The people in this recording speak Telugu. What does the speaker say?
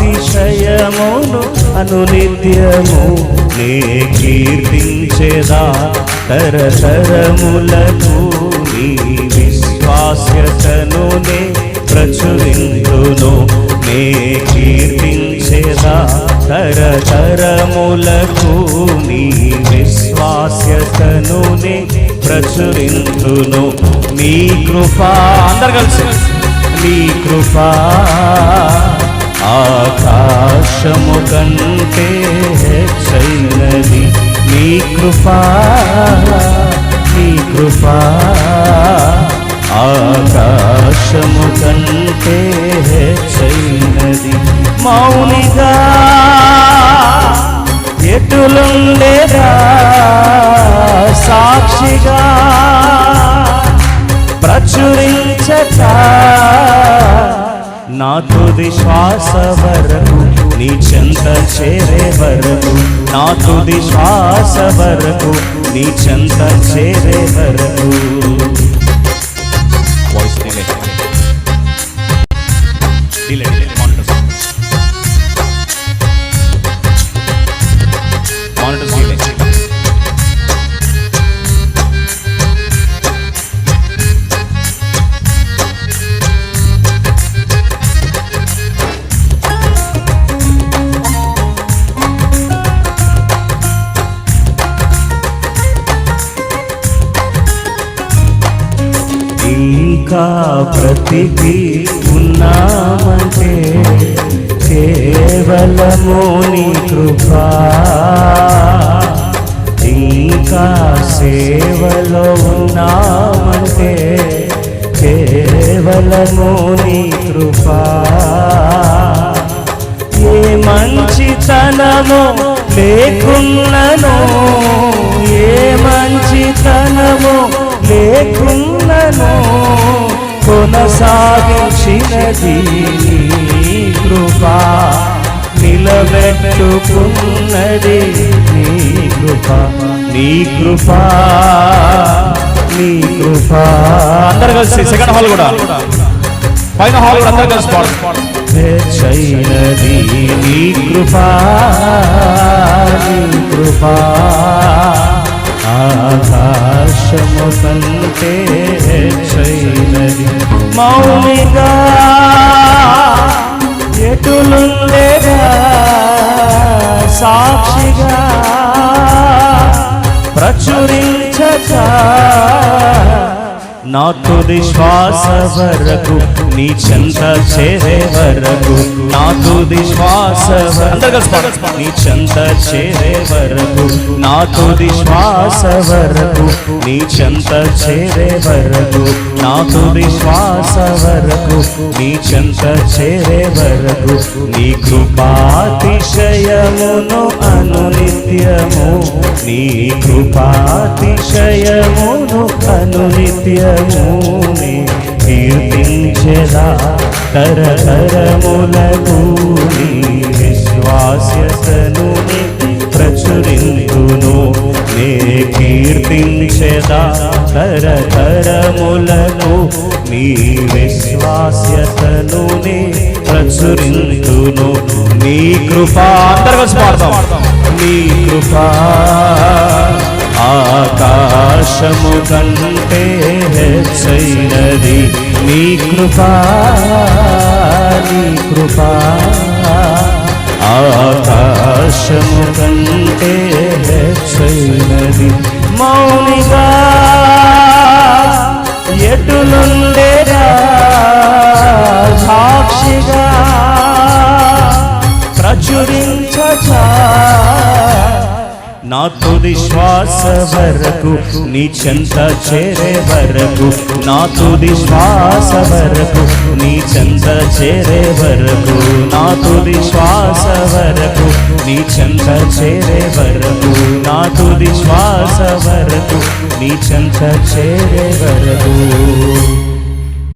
అతిశయమును అనునిత్యము నే కీర్తించేదా తరతరములకు నీ విశ్వాస్యతను నే ప్రచురింతును నే కీర్తించేదా తరతరములకు నీ విశ్వాస్యతను నే ప్రచురింతును నీ కృపా అందరు కలిసి నీ కృపా ఆకాశము కంటే హెచ్చైనది నీ కృపా ఆకాశము కంటే హెచ్చైనది మౌనిగా ఎటులుండేదా సాక్షిగా ప్రచురించక నా తుది శ్వాస వరకు నీ చెంత చేరే వరకు నా తుది శ్వాస వరకు నీ చెంత చేరే వరకు ఇంకా బ్రతికి ఉన్నామంటే కేవలము నీ కృపా ఇంకా సేవలో ఉన్నామంటే కేవలము నీ కృపా ఏ మంచితనము లేకున్నను ఏ మంచితనము లేకున్నను కొనసాగించినది నీ కృపా నిలబెట్టుకున్నది నీ కృపా నీ కృపా నీ కృపా అందరు కలిసి సెకండ్ హాల్ కూడా పైన హాల్ కూడా అందరు కలిసి హెచ్చైనది నీ కృపా నీ కృపా ఆకాశము కంటే హెచ్చైనది మౌనిగా ఎటులుండేదా సాక్షిగా ప్రచురించక నా తుది శ్వాస వరకు నీ చెంత చేరే వరకు నా తుది శ్వాస నీ చెంత చేరే వరకు నా తుది శ్వాస వరకు నీ చెంత చేరే వరకు నా తుది శ్వాస వరకు నీ చెంత చేరే వరకు నీ కృపాతిశయమును అనునిత్యము నీ కృపాతిశయమును అనునిత్యము కీర్తించెదా తరతరములకు నీ విశ్వాస్యతను ప్రచురింతును నే కీర్తించెదా తరతరములకు నీ విశ్వాస్యతను ప్రచురింతును నీ కృపా అందరూ కలిసి పాడతాం నీ కృపా ఆకాశము కంటే హెచ్చైనది నీ కృపా ఆకాశము కంటే హెచ్చైనది మౌనిగా ఎటులుండేదా సాక్షిగా ప్రచురించక నా తుది శ్వాస వరకు నీ చెంత చేరే వరకు నా తుది శ్వాస వరకు నీ చెంత చేరే వరకు నా తుది శ్వాస వరకు నీ చెంత చేరే వరకు నా తుది శ్వాస వరకు నీ చెంత చేరే వరకు